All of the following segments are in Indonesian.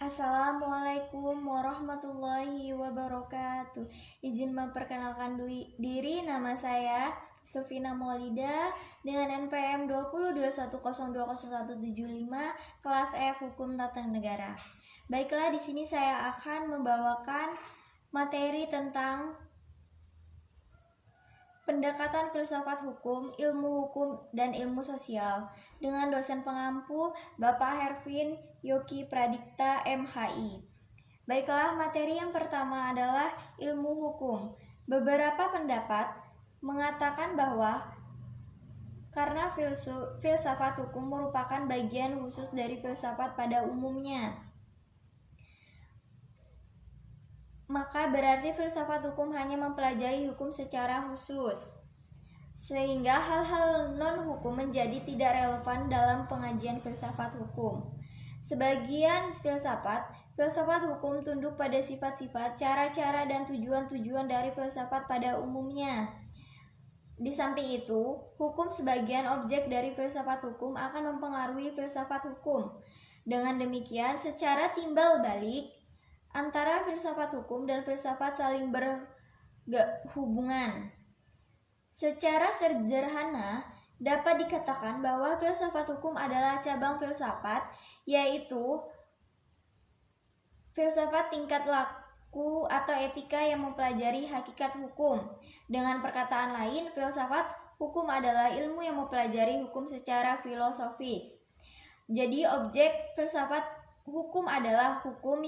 Assalamualaikum warahmatullahi wabarakatuh. Izin memperkenalkan diri, nama saya Silvina Maulida dengan NPM 2021020175 kelas F Hukum Tata Negara. Baiklah, di sini saya akan membawakan materi tentang pendekatan filsafat hukum, ilmu hukum, dan ilmu sosial dengan dosen pengampu Bapak Hervin Yogi Pradipta MHI. Baiklah, materi yang pertama adalah ilmu hukum. Beberapa pendapat mengatakan bahwa karena filsafat hukum merupakan bagian khusus dari filsafat pada umumnya, maka berarti filsafat hukum hanya mempelajari hukum secara khusus, sehingga hal-hal non-hukum menjadi tidak relevan dalam pengajian filsafat hukum. Sebagian filsafat hukum tunduk pada sifat-sifat, cara-cara, dan tujuan-tujuan dari filsafat pada umumnya. Di samping itu, hukum sebagian objek dari filsafat hukum akan mempengaruhi filsafat hukum. Dengan demikian, secara timbal balik, antara filsafat hukum dan filsafat saling berhubungan. Secara sederhana, dapat dikatakan bahwa filsafat hukum adalah cabang filsafat, yaitu filsafat tingkat laku atau etika yang mempelajari hakikat hukum. Dengan perkataan lain, filsafat hukum adalah ilmu yang mempelajari hukum secara filosofis. Jadi, objek filsafat hukum adalah hukum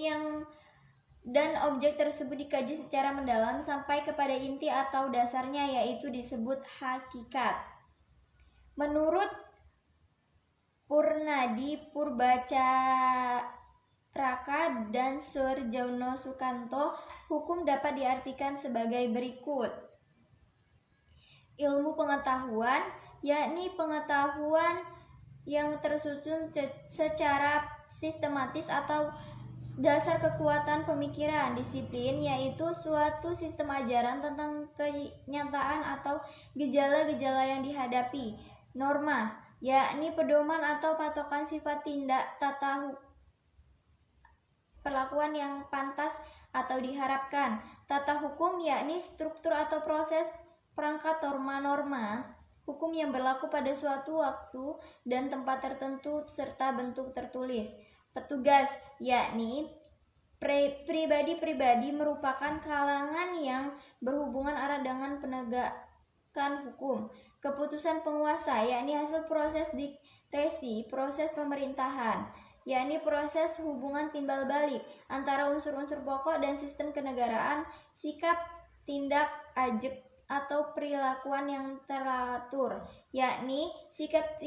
dan objek tersebut dikaji secara mendalam sampai kepada inti atau dasarnya, yaitu disebut hakikat. Menurut Purnadi Purbacaraka dan Surjono Sukanto, hukum dapat diartikan sebagai berikut. Ilmu pengetahuan, yakni pengetahuan yang tersusun secara sistematis atau dasar kekuatan pemikiran. Disiplin, yaitu suatu sistem ajaran tentang kenyataan atau gejala-gejala yang dihadapi. Norma, yakni pedoman atau patokan sifat tindak tata perlakuan yang pantas atau diharapkan. Tata hukum, yakni struktur atau proses perangkat norma-norma hukum yang berlaku pada suatu waktu dan tempat tertentu serta bentuk tertulis. Petugas, yakni pribadi-pribadi merupakan kalangan yang berhubungan erat dengan penegakan hukum. Keputusan penguasa, yakni hasil proses diskresi, proses pemerintahan, yakni proses hubungan timbal balik antara unsur-unsur pokok dan sistem kenegaraan. Sikap, tindak, ajek atau perilakuan yang teratur, yakni sikap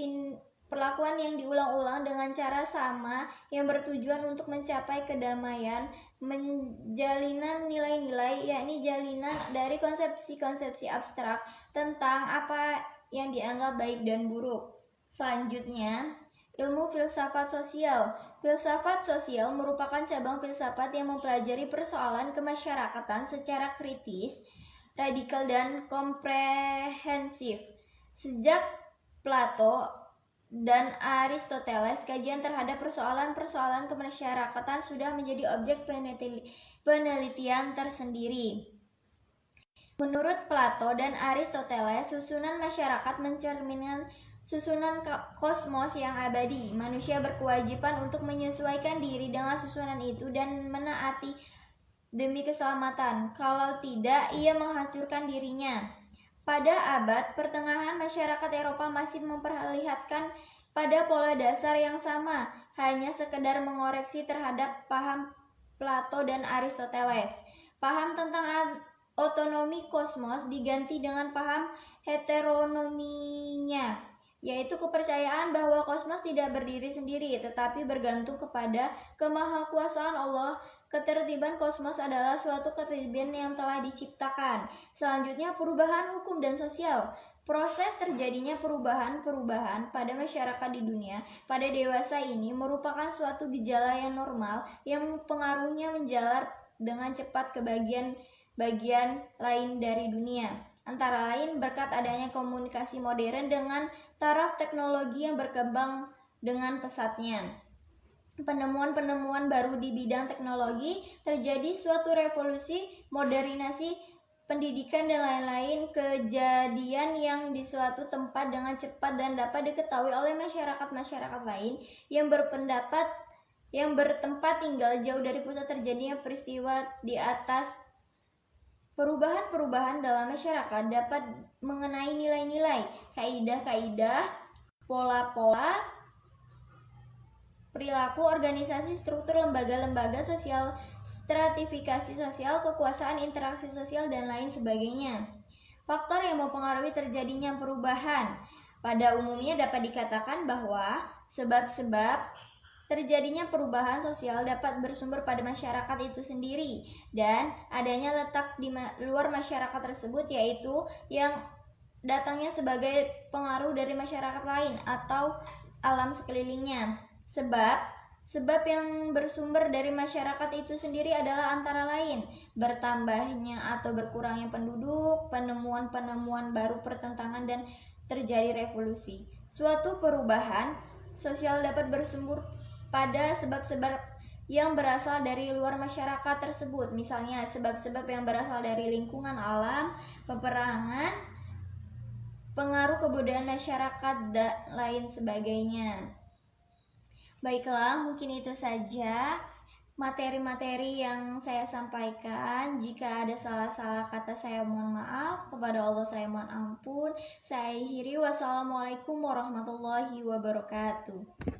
perlakuan yang diulang-ulang dengan cara sama yang bertujuan untuk mencapai kedamaian. Menjalinan nilai-nilai, yakni jalinan dari konsepsi-konsepsi abstrak tentang apa yang dianggap baik dan buruk. Selanjutnya, ilmu filsafat sosial. Filsafat sosial merupakan cabang filsafat yang mempelajari persoalan kemasyarakatan secara kritis, radikal, dan komprehensif. Sejak Plato dan Aristoteles, kajian terhadap persoalan-persoalan kemasyarakatan sudah menjadi objek penelitian tersendiri. Menurut Plato dan Aristoteles, susunan masyarakat mencerminkan susunan kosmos yang abadi. Manusia berkewajiban untuk menyesuaikan diri dengan susunan itu dan menaati demi keselamatan. Kalau tidak, ia menghancurkan dirinya. Pada abad pertengahan, masyarakat Eropa masih memperlihatkan pada pola dasar yang sama, hanya sekedar mengoreksi terhadap paham Plato dan Aristoteles. Paham tentang otonomi kosmos diganti dengan paham heteronominya, yaitu kepercayaan bahwa kosmos tidak berdiri sendiri, tetapi bergantung kepada kemahakuasaan Allah. Ketertiban kosmos adalah suatu ketertiban yang telah diciptakan. Selanjutnya, perubahan hukum dan sosial. Proses terjadinya perubahan-perubahan pada masyarakat di dunia pada dewasa ini merupakan suatu gejala yang normal yang pengaruhnya menjalar dengan cepat ke bagian lain dari dunia. Antara lain berkat adanya komunikasi modern dengan taraf teknologi yang berkembang dengan pesatnya. penemuan-penemuan baru di bidang teknologi, terjadi suatu revolusi, modernisasi pendidikan dan lain-lain, kejadian yang di suatu tempat dengan cepat dan dapat diketahui oleh masyarakat-masyarakat lain yang bertempat tinggal jauh dari pusat terjadinya peristiwa di atas. Perubahan-perubahan dalam masyarakat dapat mengenai nilai-nilai, kaidah-kaidah, pola-pola, perilaku, organisasi, struktur, lembaga-lembaga sosial, stratifikasi sosial, kekuasaan, interaksi sosial, dan lain sebagainya. Faktor yang mempengaruhi terjadinya perubahan pada umumnya dapat dikatakan bahwa sebab-sebab terjadinya perubahan sosial dapat bersumber pada masyarakat itu sendiri dan adanya letak di luar masyarakat tersebut, yaitu yang datangnya sebagai pengaruh dari masyarakat lain atau alam sekelilingnya. Sebab yang bersumber dari masyarakat itu sendiri adalah antara lain bertambahnya atau berkurangnya penduduk, penemuan-penemuan baru, pertentangan, dan terjadi revolusi. Suatu perubahan sosial dapat bersumber pada sebab-sebab yang berasal dari luar masyarakat tersebut. Misalnya sebab-sebab yang berasal dari lingkungan alam, peperangan, pengaruh kebudayaan masyarakat, dan lain sebagainya. Baiklah, mungkin itu saja materi-materi yang saya sampaikan. Jika ada salah-salah kata, saya mohon maaf. Kepada Allah saya mohon ampun. Saya akhiri. Wassalamualaikum warahmatullahi wabarakatuh.